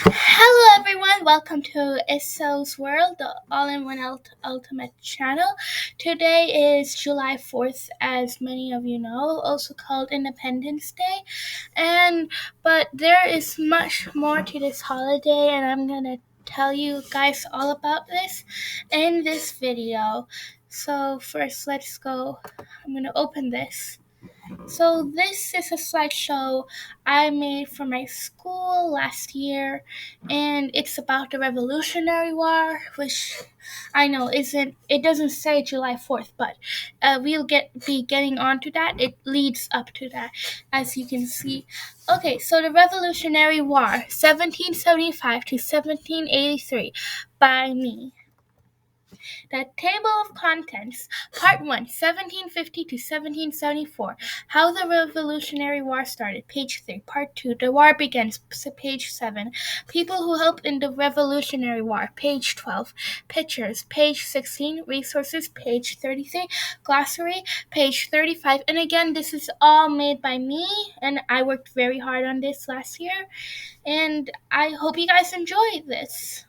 Hello everyone, welcome to Isso's World, the all-in-one ultimate channel. Today is July 4th, as many of you know, also called Independence Day. But there is much more to this holiday, and I'm gonna tell you guys all about this in this video. So first, let's go. I'm gonna open this. So this is a slideshow I made for my school last year, and it's about the Revolutionary War, which I know isn't. It doesn't say July 4th, but we'll be getting onto that. It leads up to that, as you can see. Okay, so the Revolutionary War, 1775 to 1783, by me. The Table of Contents, Part 1, 1750 to 1774. How the Revolutionary War Started, page 3. Part 2, The War Begins, page 7. People who helped in the Revolutionary War, page 12. Pictures, page 16. Resources, page 33. Glossary, page 35. And again, this is all made by me, and I worked very hard on this last year, and I hope you guys enjoy this.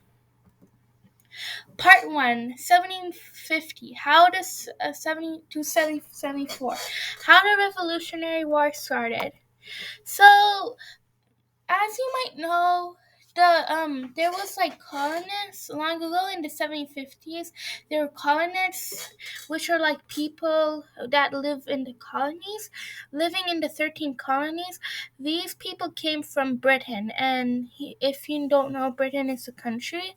Part 1, 1750. How does 70 to 74? How the Revolutionary War started. So, as you might know, there was like colonists long ago in the 1750s. There were colonists, which are like people that live in the colonies, living in the 13 colonies. These people came from Britain, and if you don't know, Britain is a country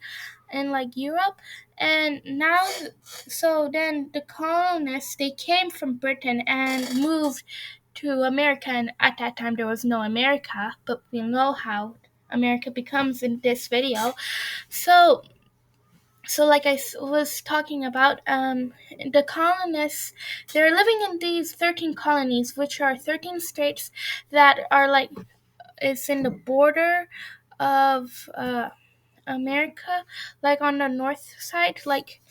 in like Europe. And now, so then the colonists, they came from Britain and moved to America, and at that time there was no America, but we know how America becomes in this video. So, like I was talking about, the colonists, they're living in these 13 colonies, which are 13 states that are like, it's in the border of America, like on the north side, like,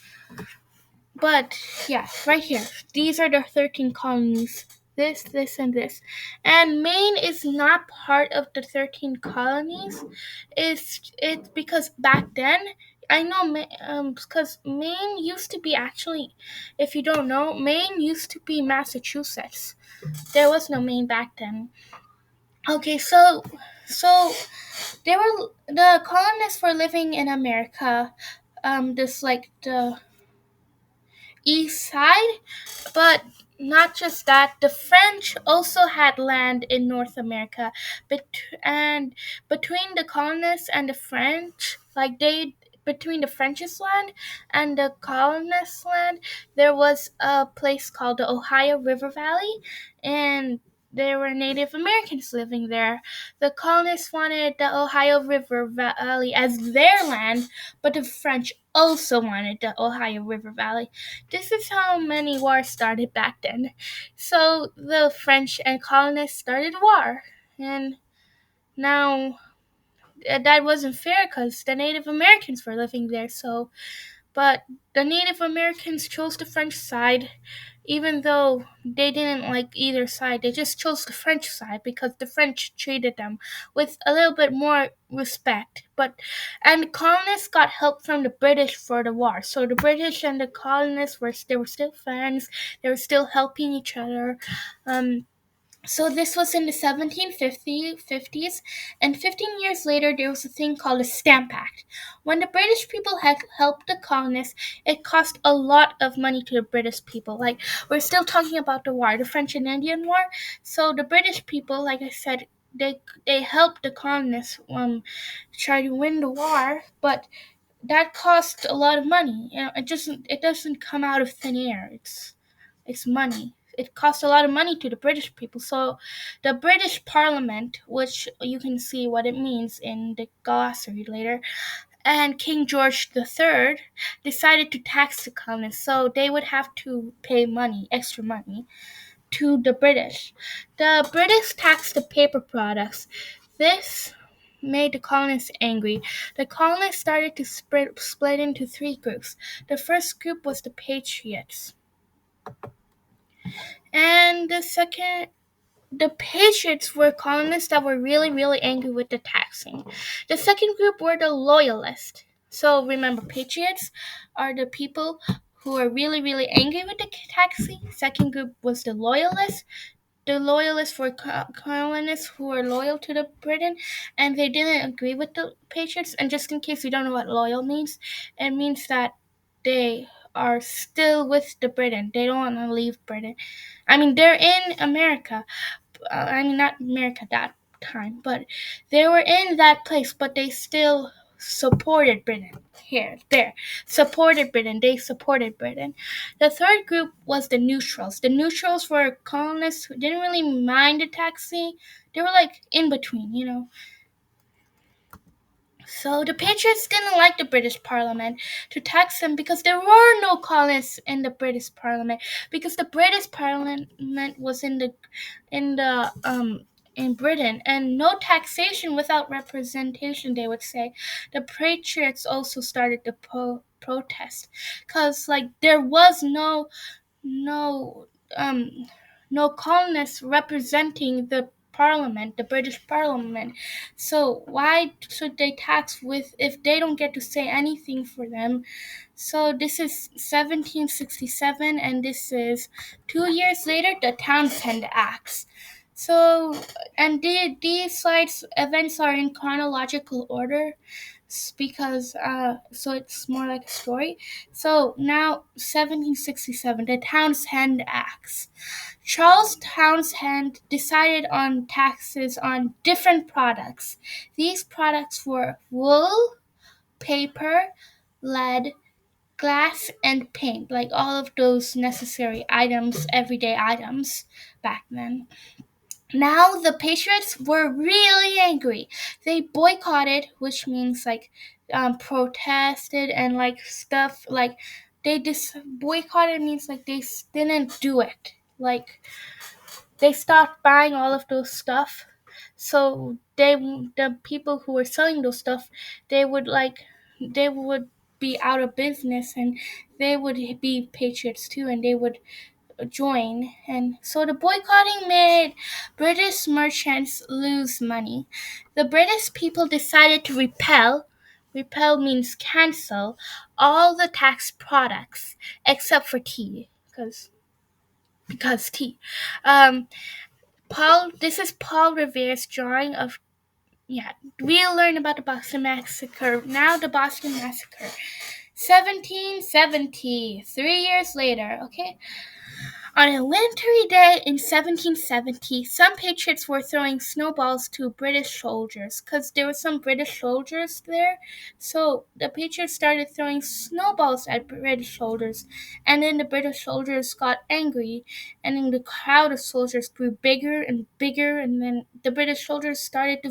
but yeah, right here. These are the 13 colonies. This, and this. And Maine is not part of the 13 colonies. It's because back then, I know, because Maine used to be, actually, if you don't know, Maine used to be Massachusetts. There was no Maine back then. Okay, so the colonists were living in America, this like the east side, but not just that, the French also had land in North America. And between the colonists and the French, like between the French's land and the colonists' land, there was a place called the Ohio River Valley, and there were Native Americans living there. The colonists wanted the Ohio River Valley as their land, but the French also wanted the Ohio River Valley. This is how many wars started back then. So the French and colonists started war, and now that wasn't fair because the Native Americans were living there. But the Native Americans chose the French side, even though they didn't like either side. They just chose the French side because the French treated them with a little bit more respect. And the colonists got help from the British for the war. So the British and the colonists were still friends. They were still helping each other. So this was in the 1750s, and 15 years later there was a thing called the Stamp Act. When the British people had helped the colonists, it cost a lot of money to the British people. Like, we're still talking about the war, the French and Indian War. So the British people, like I said, they helped the colonists try to win the war, but that cost a lot of money. You know, it doesn't come out of thin air. It's money. It cost a lot of money to the British people. So the British Parliament, which you can see what it means in the glossary later, and King George III decided to tax the colonists, so they would have to pay money, extra money, to the British. The British taxed the paper products. This made the colonists angry. The colonists started to split into three groups. The first group was the Patriots. And the second the Patriots were colonists that were really, really angry with the taxing. The second group were the Loyalists. So remember, Patriots are the people who are really, really angry with the taxing. Second group was the Loyalists. The Loyalists were colonists who were loyal to the Britain, and they didn't agree with the Patriots. And just in case you don't know what loyal means, it means that they are still with the Britain. They don't want to leave Britain. I mean, they're in America, I mean, not America that time, but they were in that place, but they still supported Britain. Here, there, supported Britain. They supported Britain. The third group was the neutrals. The neutrals were colonists who didn't really mind the taxi. They were like in between, you know. So the Patriots didn't like the British Parliament to tax them because there were no colonists in the British Parliament, because the British Parliament was in Britain, and no taxation without representation, they would say. The Patriots also started the protest because like there was no um no colonists representing the parliament, the British Parliament. So why should they tax with if they don't get to say anything for them? So this is 1767, and this is 2 years later, the Townshend Acts. So, and these slides events are in chronological order because so it's more like a story. So now 1767, the Townshend Acts. Charles Townshend decided on taxes on different products. These products were wool, paper, lead, glass, and paint, like all of those necessary items, everyday items back then. Now the Patriots were really angry. They boycotted, which means like protested and like stuff like they boycotted means like they didn't do it. Like they stopped buying all of those stuff. So the people who were selling those stuff, they would like they would be out of business, and they would be patriots too, and they would join. And so the boycotting made British merchants lose money. The British people decided to repel. Repel means cancel all the tax products except for tea, because tea. Um, this is Paul Revere's drawing of, yeah, we'll learn about the Boston Massacre. Now the Boston Massacre. 1770, 3 years later, okay? On a wintry day in 1770, some patriots were throwing snowballs to British soldiers because there were some British soldiers there. So the patriots started throwing snowballs at British soldiers, and then the British soldiers got angry, and then the crowd of soldiers grew bigger and bigger, and then the British soldiers started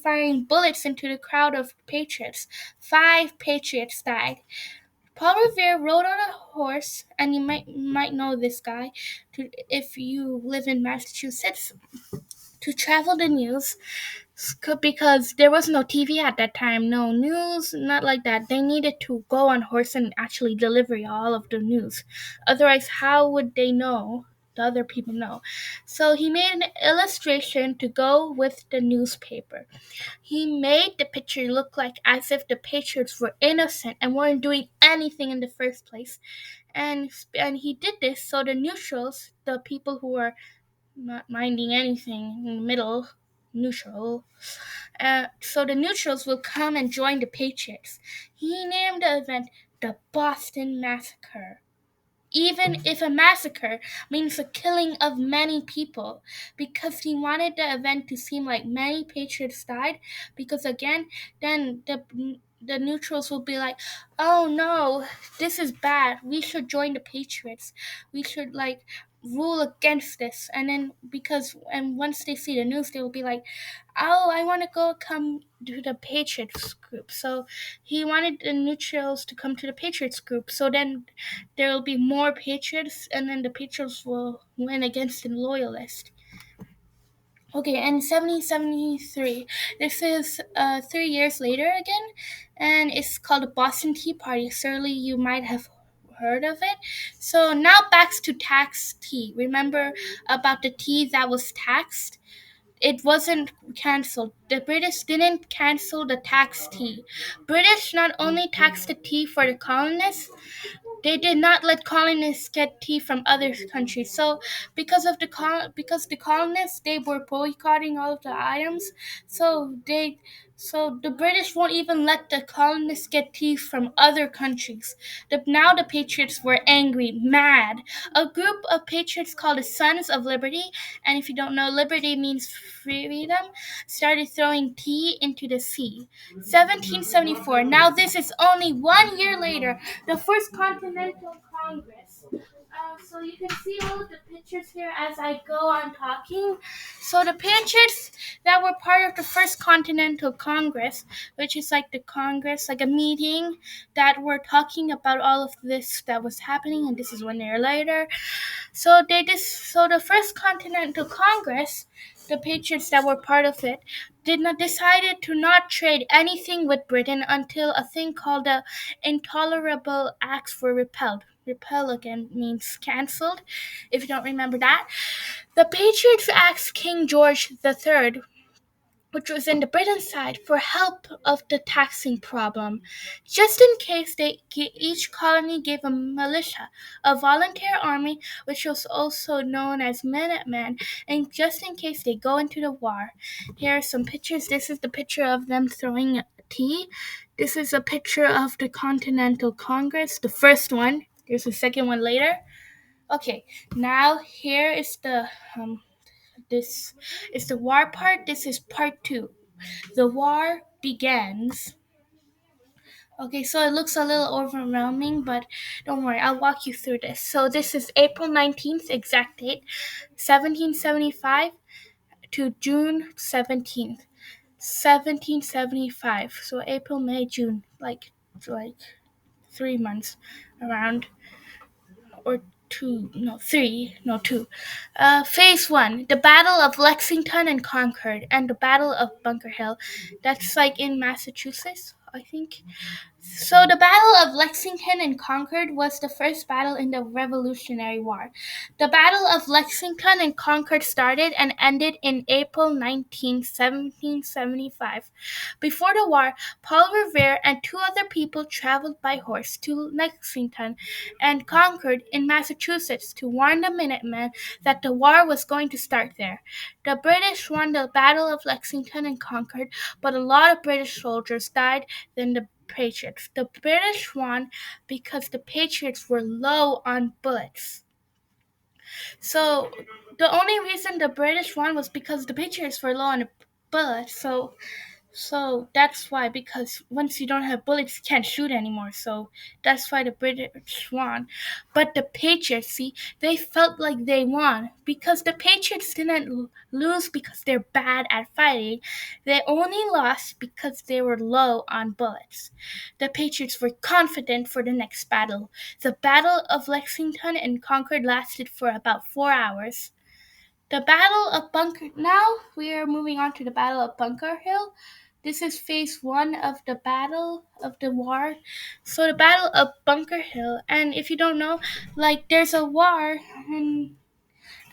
firing bullets into the crowd of patriots. 5 patriots died. Paul Revere rode on a horse, and you might know this guy, if you live in Massachusetts, to travel the news, because there was no TV at that time, no news, not like that. They needed to go on horse and actually deliver all of the news. Otherwise, how would they know? The other people know. So he made an illustration to go with the newspaper. He made the picture look like as if the Patriots were innocent and weren't doing anything in the first place. And he did this so the neutrals, the people who were not minding anything in the middle, neutral, so the neutrals will come and join the Patriots. He named the event the Boston Massacre. Even if a massacre means the killing of many people, because he wanted the event to seem like many patriots died, because again, then the neutrals will be like, oh no, this is bad, we should join the patriots, we should like rule against this. And then and once they see the news, they will be like, oh, I want to go come to the patriots group. So he wanted the neutrals to come to the patriots group, so then there will be more patriots, and then the patriots will win against the loyalists. Okay, and 1773. This is 3 years later again, and it's called the Boston Tea Party. Certainly, you might have heard of it. So now back to tax tea. Remember about the tea that was taxed? It wasn't cancelled. The British didn't cancel the tax tea. British not only taxed the tea for the colonists, they did not let colonists get tea from other countries. So because the colonists they were boycotting all of the items, so they so the British won't even let the colonists get tea from other countries. Now the patriots were angry, mad. A group of patriots called the Sons of Liberty, and if you don't know, liberty means freedom, started throwing tea into the sea. 1774. Now this is only 1 year later, the First Continental Congress. So you can see all of the pictures here as I go on talking. So the pictures that were part of the First Continental Congress, which is like the Congress, like a meeting that were talking about all of this that was happening, and this is 1 year later. So the First Continental Congress, the patriots that were part of it, did not decided to not trade anything with Britain until a thing called the Intolerable Acts were repelled. Repel again means cancelled, if you don't remember that. The Patriots asked King George III, which was in the Britain side, for help of the taxing problem. Just in case each colony gave a militia, a volunteer army, which was also known as Minutemen, and just in case they go into the war. Here are some pictures. This is the picture of them throwing tea. This is a picture of the Continental Congress, the first one. There's a second one later. Okay, now here is this is the war part. This is part two. The war begins. Okay, so it looks a little overwhelming, but don't worry, I'll walk you through this. So this is April 19th, exact date, 1775 to June 17th, 1775. So April, May, June, like 3 months around, or two, no, three, no, two. Phase one, the Battle of Lexington and Concord, and the Battle of Bunker Hill. That's like in Massachusetts, I think. So the Battle of Lexington and Concord was the first battle in the Revolutionary War. The Battle of Lexington and Concord started and ended in April 1775. Before the war, Paul Revere and two other people traveled by horse to Lexington and Concord in Massachusetts to warn the Minutemen that the war was going to start there. The British won the Battle of Lexington and Concord, but a lot of British soldiers died than the Patriots. The British won because the Patriots were low on bullets. So the only reason the British won was because the Patriots were low on bullets. So that's why, because once you don't have bullets, you can't shoot anymore. So that's why the British won. But the Patriots, see, they felt like they won because the Patriots didn't lose because they're bad at fighting. They only lost because they were low on bullets. The Patriots were confident for the next battle. The Battle of Lexington and Concord lasted for about 4 hours. The Battle of Bunker. Now we are moving on to the Battle of Bunker Hill. This is phase one of the battle of the war. So the Battle of Bunker Hill, and if you don't know, like there's a war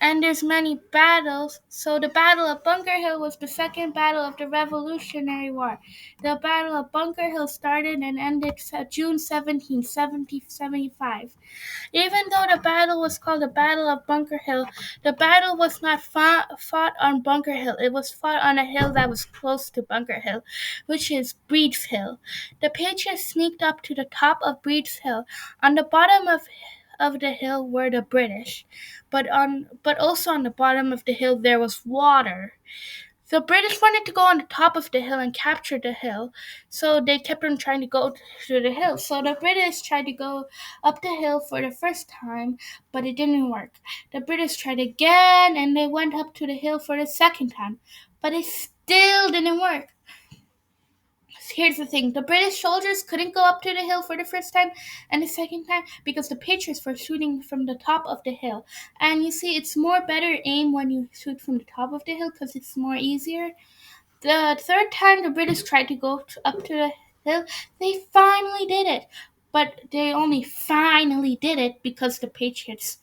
and there's many battles. So the Battle of Bunker Hill was the second battle of the Revolutionary War. The Battle of Bunker Hill started and ended June 17th, 1775. Even though the battle was called the Battle of Bunker Hill, the battle was not fought on Bunker Hill. It was fought on a hill that was close to Bunker Hill, which is Breed's Hill. The Patriots sneaked up to the top of Breed's Hill. On the bottom of the hill were the British, but also on the bottom of the hill there was water. The British wanted to go on the top of the hill and capture the hill, so they kept on trying to go to the hill. So the British tried to go up the hill for the first time, but it didn't work. The British tried again, and they went up to the hill for the second time, but it still didn't work. Here's the thing, the British soldiers couldn't go up to the hill for the first time and the second time because the Patriots were shooting from the top of the hill. And you see, it's more better aim when you shoot from the top of the hill because it's more easier. The third time the British tried to go up to the hill, they finally did it. but they only finally did it because the Patriots,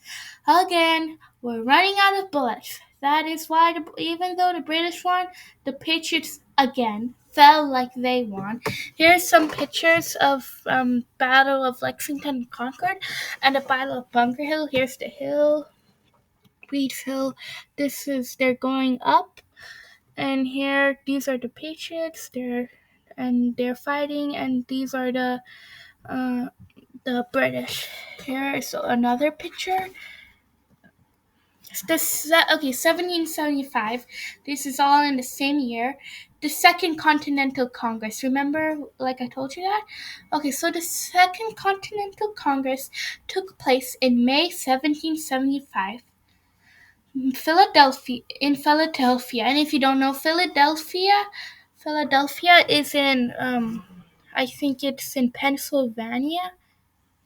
again, were running out of bullets. That is why, even though the British won, the Patriots again felt like they won. Here's some pictures of Battle of Lexington and Concord and the Battle of Bunker Hill. Here's the hill, Reed's Hill. They're going up, and here these are the Patriots. They're fighting, and these are uh, the British. Here is another picture. Okay, 1775. This is all in the same year. The Second Continental Congress. Remember, like I told you that? Okay, so the Second Continental Congress took place in May 1775 in Philadelphia. And if you don't know Philadelphia is in I think it's in Pennsylvania,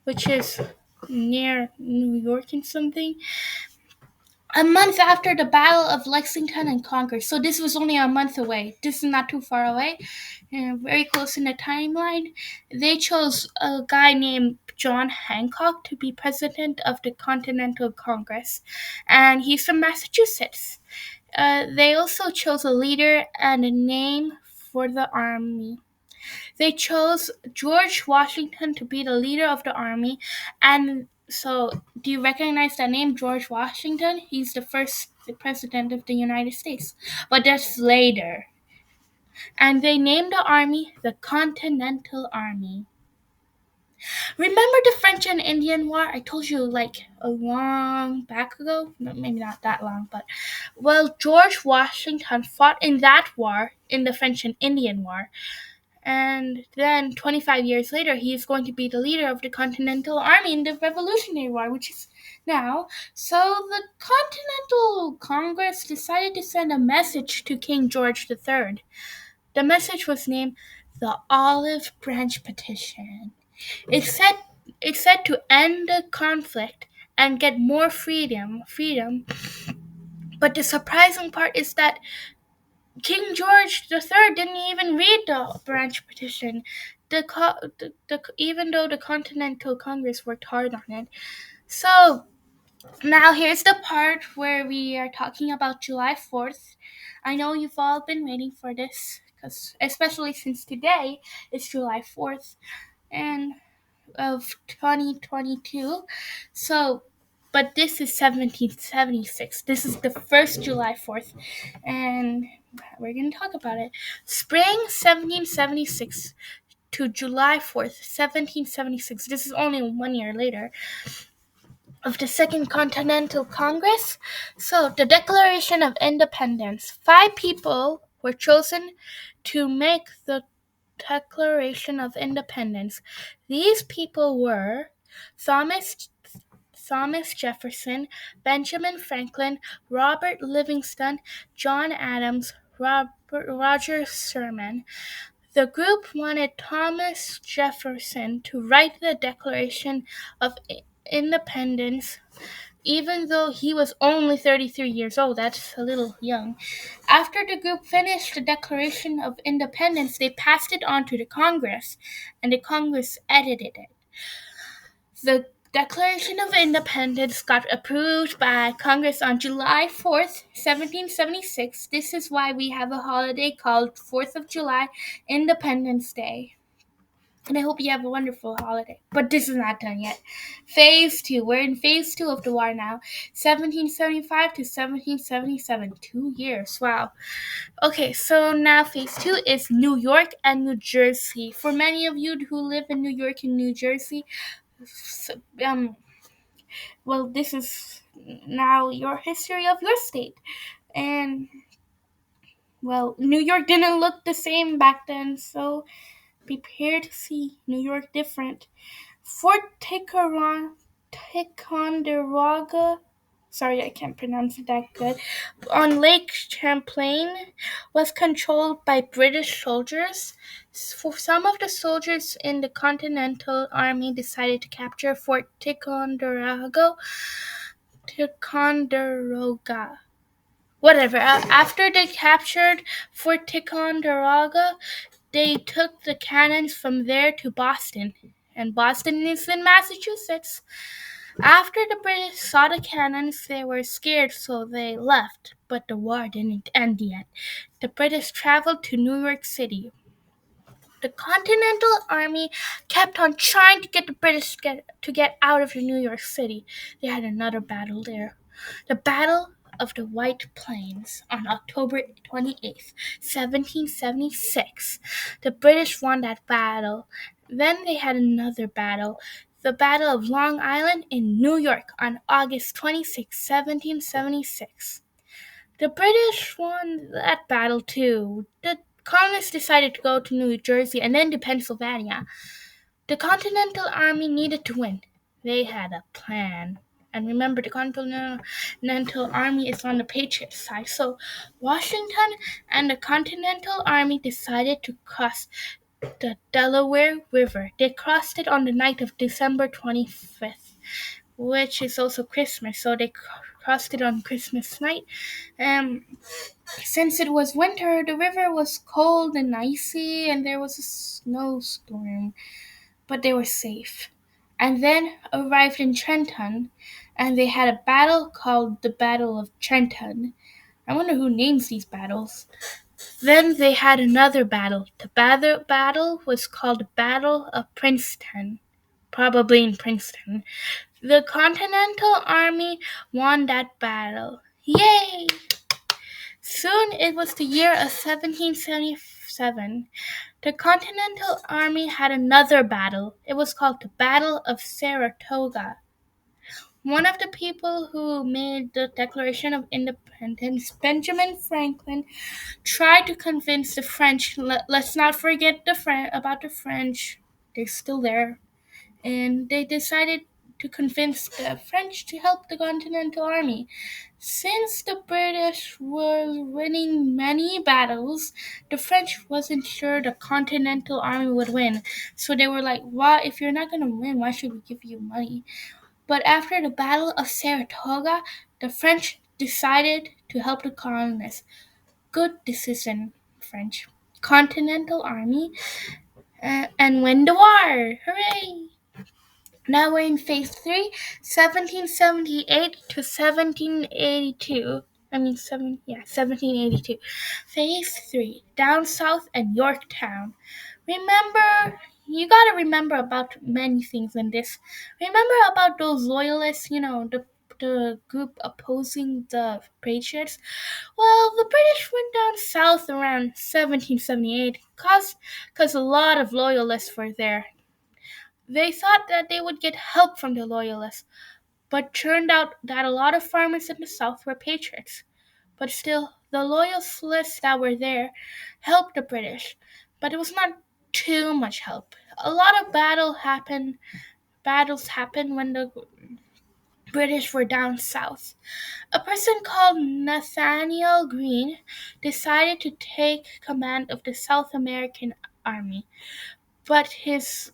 which is near New York and something. A month after the Battle of Lexington and Concord. So this was only a month away. This is not too far away, and very close in the timeline. They chose a guy named John Hancock to be president of the Continental Congress, and he's from Massachusetts. They also chose a leader and a name for the army. They chose George Washington to be the leader of the army. And so, do you recognize that name, George Washington? He's the first president of the United States. But that's later. And they named the army the Continental Army. Remember the French and Indian War? I told you like a long back ago. No, maybe not that long, but well, George Washington fought in that war, in the French and Indian War. And then 25 years later, he is going to be the leader of the Continental Army in the Revolutionary War, which is now. So the Continental Congress decided to send a message to King George III. The message was named the Olive Branch Petition. It said it said to end the conflict and get more freedom. But the surprising part is that King George III didn't even read the branch petition. Even though the Continental Congress worked hard on it. So now here's the part where we are talking about July 4th. I know you've all been waiting for this, because especially since today is July 4th and of 2022. So, but this is 1776. This is the first July 4th, and we're going to talk about it. Spring 1776 to July 4th, 1776. This is only 1 year later of the Second Continental Congress. So, the Declaration of Independence. 5 people were chosen to make the Declaration of Independence. These people were Thomas Jefferson, Benjamin Franklin, Robert Livingston, John Adams, Roger Sherman. The group wanted Thomas Jefferson to write the Declaration of Independence, even though he was only 33 years old. That's a little young. After the group finished the Declaration of Independence, they passed it on to the Congress, and the Congress edited it. The Declaration of Independence got approved by Congress on July 4th, 1776. This is why we have a holiday called 4th of July, Independence Day. And I hope you have a wonderful holiday. But this is not done yet. Phase 2. We're in Phase 2 of the war now. 1775 to 1777. 2 years. Wow. Okay, so now Phase 2 is New York and New Jersey. For many of you who live in New York and New Jersey, well, this is now your history of your state. And, well, New York didn't look the same back then, so prepare to see New York different. Fort Ticonderoga, sorry, I can't pronounce it that good, on Lake Champlain was controlled by British soldiers. For some of the soldiers in the Continental Army decided to capture Fort Ticonderoga. Whatever. After they captured Fort Ticonderoga, they took the cannons from there to Boston. and Boston is in Massachusetts. After the British saw the cannons, they were scared, so they left. But the war didn't end yet. The British traveled to New York City. The Continental Army kept on trying to get the British to get out of New York City. They had another battle there. The Battle of the White Plains on October 28th, 1776. The British won that battle. Then they had another battle, the Battle of Long Island in New York on August 26, 1776. The British won that battle too. The colonists decided to go to New Jersey and then to Pennsylvania. The Continental Army needed to win. They had a plan. And remember, the Continental Army is on the Patriot side. So Washington and the Continental Army decided to cross the Delaware River. They crossed it on the night of December 25th, which is also Christmas. So they crossed it on Christmas night. Since it was winter, the river was cold and icy, and there was a snowstorm, but they were safe. And then arrived in Trenton, and they had a battle called the Battle of Trenton. I wonder who names these battles. Then they had another battle. The battle was called the Battle of Princeton, probably in Princeton. The Continental Army won that battle. Yay! Soon it was the year of 1777. The Continental Army had another battle. It was called the Battle of Saratoga. One of the people who made the Declaration of Independence, Benjamin Franklin, tried to convince the French. Let's not forget about the French. They're still there. And they decided to convince the French to help the Continental Army. Since the British were winning many battles, the French wasn't sure the Continental Army would win. So they were like, why, if you're not going to win, why should we give you money? But after the Battle of Saratoga, the French decided to help the colonists. Good decision, French. Continental Army and win the war. Hooray! Now we're in phase 3, 1778 to 1782. 1782. Phase 3, down south and Yorktown. Remember, you gotta remember about many things in this. Remember about those loyalists, the group opposing the Patriots? Well, the British went down south around 1778 because a lot of loyalists were there. They thought that they would get help from the Loyalists, but turned out that a lot of farmers in the South were patriots. But still, the Loyalists that were there helped the British, but it was not too much help. A lot of battles happened when the British were down south. A person called Nathaniel Greene decided to take command of the South American army. But his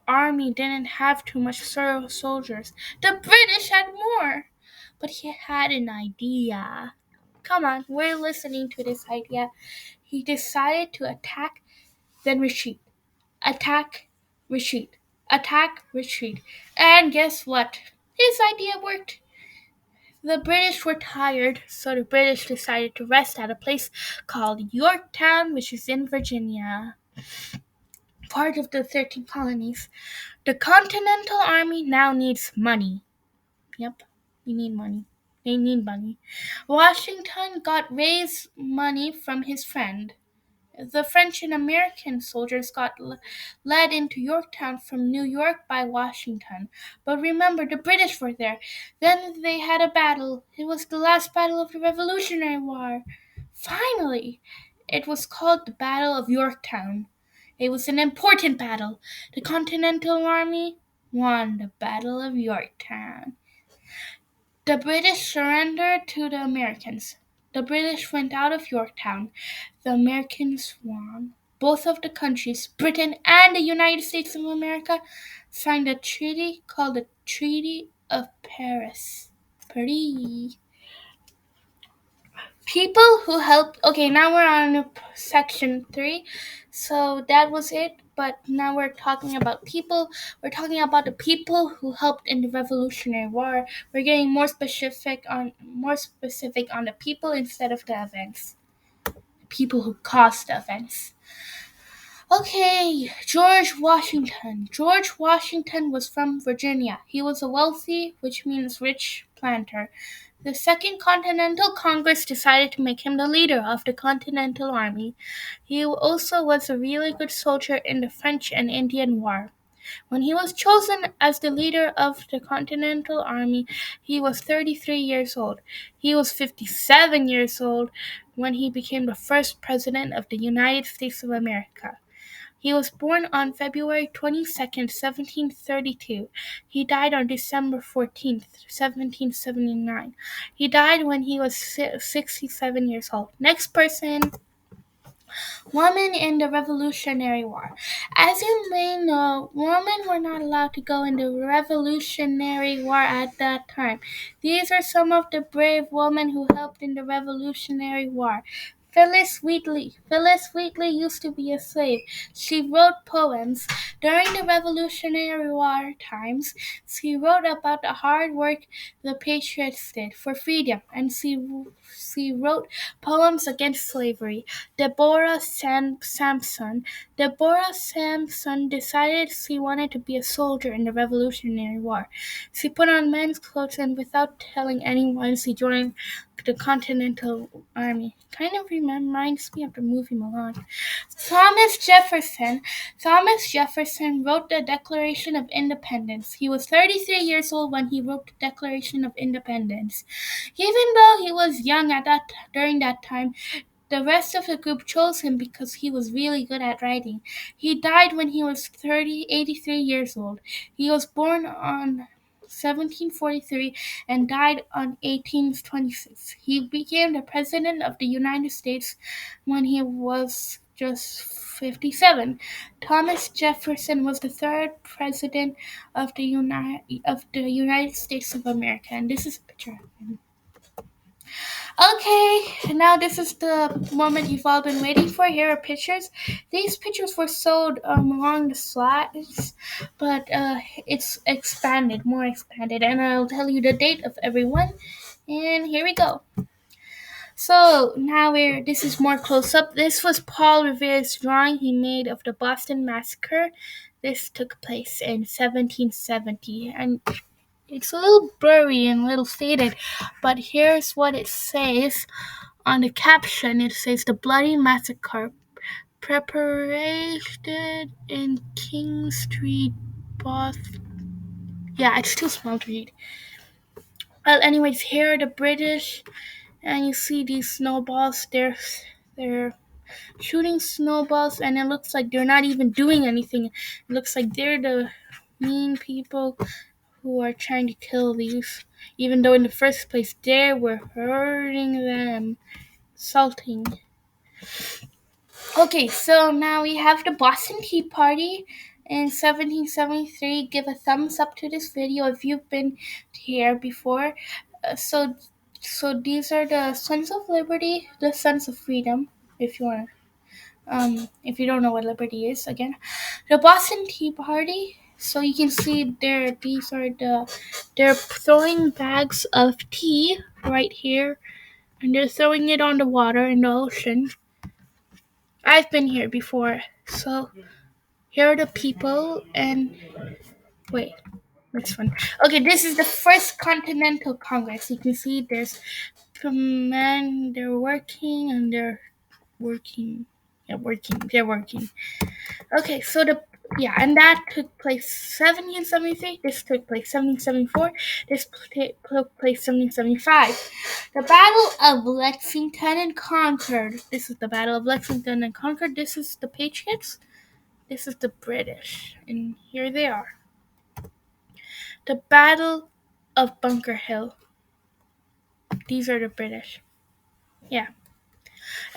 army didn't have too much soldiers. The British had more. But he had an idea. Come on, we're listening to this idea. He decided to attack, then retreat. Attack, retreat. Attack, retreat. And guess what? His idea worked. The British were tired, so the British decided to rest at a place called Yorktown, which is in Virginia, part of the 13 colonies. The Continental Army now needs money. Yep, we need money. They need money. Washington got raised money from his friend. The French and American soldiers got led into Yorktown from New York by Washington. But remember, the British were there. Then they had a battle. It was the last battle of the Revolutionary War. Finally, it was called the Battle of Yorktown. It was an important battle. The Continental Army won the Battle of Yorktown. The British surrendered to the Americans. The British went out of Yorktown. The Americans won. Both of the countries, Britain and the United States of America, signed a treaty called the Treaty of Paris. Pretty. People who helped. Okay, now we're on section 3. So that was it. But now we're talking about people. We're talking about the people who helped in the Revolutionary War. We're getting more specific on the people instead of the events. People who caused the events. Okay, George Washington. George Washington was from Virginia. He was a wealthy, which means rich, planter. The Second Continental Congress decided to make him the leader of the Continental Army. He also was a really good soldier in the French and Indian War. When he was chosen as the leader of the Continental Army, he was 33 years old. He was 57 years old when he became the first president of the United States of America. He was born on February 22nd, 1732. He died on December 14th, 1779. He died when he was 67 years old. Next person. Women in the Revolutionary War. As you may know, women were not allowed to go in the Revolutionary War at that time. These are some of the brave women who helped in the Revolutionary War. Phyllis Wheatley. Phyllis Wheatley used to be a slave. She wrote poems. During the Revolutionary War times, she wrote about the hard work the patriots did for freedom, and she wrote poems against slavery. Sampson. Deborah Sampson decided she wanted to be a soldier in the Revolutionary War. She put on men's clothes and without telling anyone, she joined the Continental Army. Kind of reminds me of the movie Milan. Thomas Jefferson. Thomas Jefferson wrote the Declaration of Independence. He was 33 years old when he wrote the Declaration of Independence. Even though he was young during that time, the rest of the group chose him because he was really good at writing. He died when he was 83 years old. He was born on 1743 and died on 1826. He became the President of the United States when he was just 57. Thomas Jefferson was the third President of the United States of America, and this is a picture of him. Okay, now this is the moment you've all been waiting for. Here are pictures. These pictures were sold along the slides, but it's more expanded, and I'll tell you the date of everyone. And here we go. So now this is more close up. This was Paul Revere's drawing he made of the Boston Massacre. This took place in 1770, and it's a little blurry and a little faded, but here's what it says on the caption. It says the bloody massacre perpetrated in King Street, Boston. Yeah, it's too small to read. Well, anyways, here are the British, and you see these snowballs. They're shooting snowballs, and it looks like they're not even doing anything. It looks like they're the mean people who are trying to kill these, even though in the first place they were hurting them, salting. Okay, so now we have the Boston Tea Party in 1773. Give a thumbs up to this video if you've been here before. So these are the Sons of Liberty, the Sons of Freedom, if you want. If you don't know what liberty is, again, the Boston Tea Party. So you can see they're throwing bags of tea right here, and they're throwing it on the water in the ocean. I've been here before. So here are the people, and wait, which one? Okay, this is the First Continental Congress. You can see there's men, they're working, and they're working. Yeah, working. They're working. Okay, so and that took place 1773. This took place 1774. This took place 1775. The Battle of Lexington and Concord. This is the Battle of Lexington and Concord. This is the Patriots. This is the British, and here they are. The Battle of Bunker Hill. These are the British. Yeah.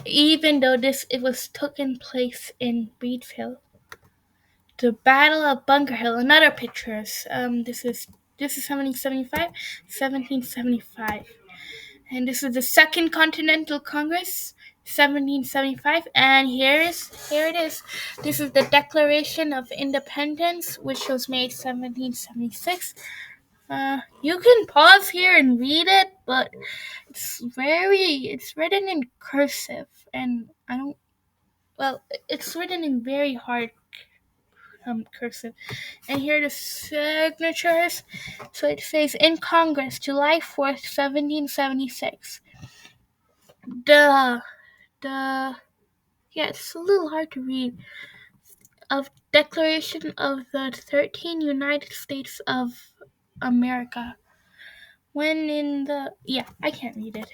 Even though it was taken place in Reedville. The Battle of Bunker Hill. Another pictures. This is 1775. And this is the Second Continental Congress, 1775. And here it is. This is the Declaration of Independence, which was made 1776. You can pause here and read it, but it's written in cursive, and I don't. Well, it's written in very hard cursive. And here are the signatures. So it says in Congress, July 4th, 1776. The the yeah, it's a little hard to read. Of Declaration of the 13 United States of America. When in the I can't read it.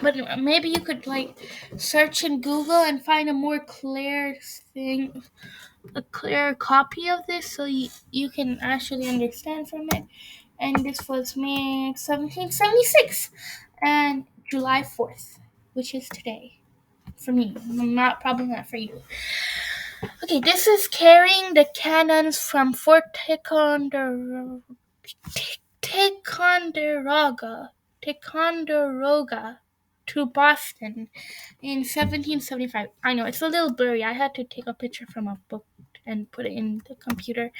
But maybe you could like search in Google and find a more clear thing, a clear copy of this, so you can actually understand from it. And this was made 1776 and July 4th, which is today for me. Probably not for you. Okay, this is carrying the cannons from Fort Ticonderoga to Boston in 1775. I know it's a little blurry. I had to take a picture from a book and put it in the computer.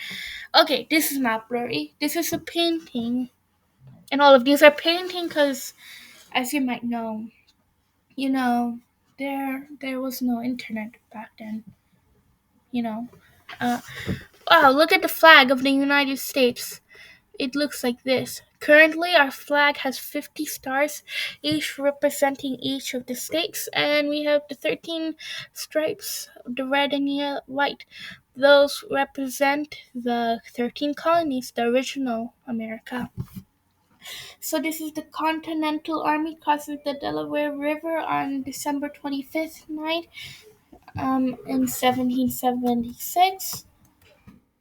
Okay, this is not blurry. This is a painting, and all of these are painting because, as you might know, there was no internet back then. You know, uh, wow, look at the flag of the United States. It looks like this. Currently, our flag has 50 stars, each representing each of the states, and we have the 13 stripes, the red and white. Those represent the 13 colonies, the original America. So this is the Continental Army crosses the Delaware River on December 25th night in 1776.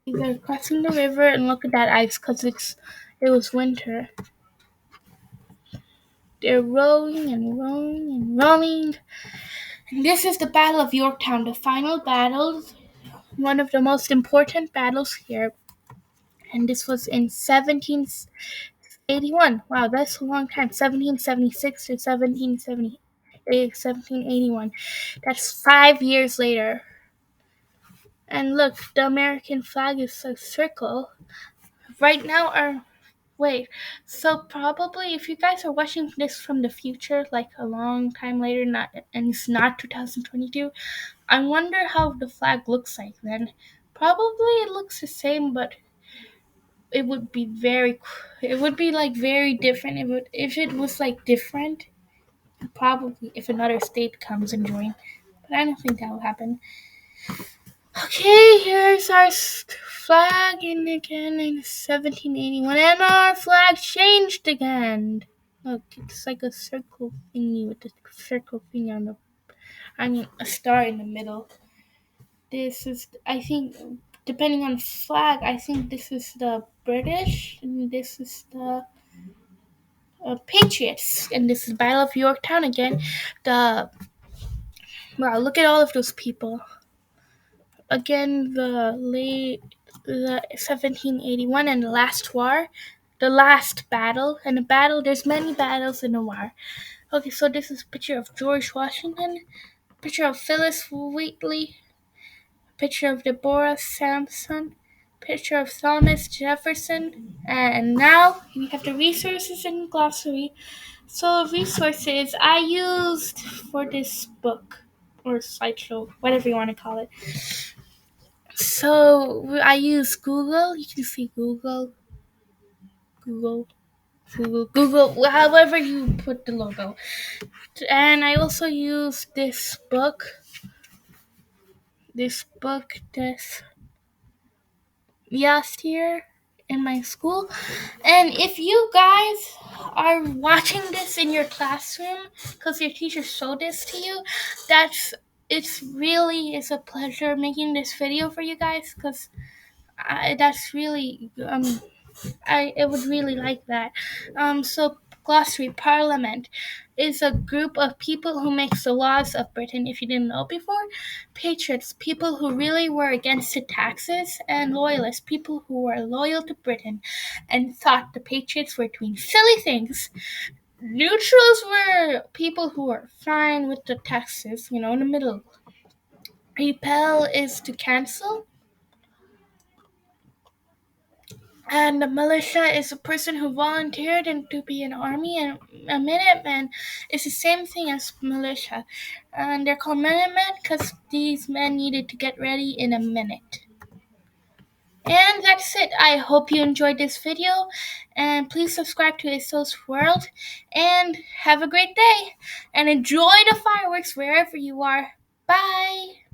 They're crossing the river, and look at that ice because it was winter. They're rowing and rowing and rowing. And this is the Battle of Yorktown, the final battle, one of the most important battles here. And this was in 1781. Wow, that's a long time. 1776 to 1781. That's 5 years later. And look, the American flag is a circle. Right now, wait, so probably if you guys are watching this from the future, like a long time later, and it's not 2022, I wonder how the flag looks like then. Probably it looks the same, but it would be like very different. If it was like different, probably if another state comes and join, but I don't think that will happen. Okay, here's our flag, and again in 1781, and our flag changed again. Look, it's like a circle thingy with a circle thing a star in the middle. This is, I think, depending on flag, I think this is the British, and this is the Patriots, and this is Battle of Yorktown again. Wow, look at all of those people. Again, the 1781 and the last war, the last battle. And a battle, there's many battles in a war. Okay, so this is a picture of George Washington, picture of Phyllis Wheatley, picture of Deborah Sampson, picture of Thomas Jefferson, and now we have the resources and glossary. So resources I used for this book or slideshow, whatever you want to call it. So I use Google. You can see Google, however you put the logo. And I also use this last year in my school. And if you guys are watching this in your classroom because your teacher showed this to you, it's a pleasure making this video for you guys because that's really I would really like that. So glossary parliament is a group of people who makes the laws of Britain. If you didn't know before, patriots, people who really were against the taxes, and loyalists, people who were loyal to Britain and thought the patriots were doing silly things Neutrals were people who were fine with the taxes, in the middle. Repel is to cancel. And a militia is a person who volunteered to be an army, and a Minuteman is the same thing as militia. And they're called Minutemen because these men needed to get ready in a minute. And that's it. I hope you enjoyed this video, and please subscribe to ASOS World, and have a great day, and enjoy the fireworks wherever you are. Bye!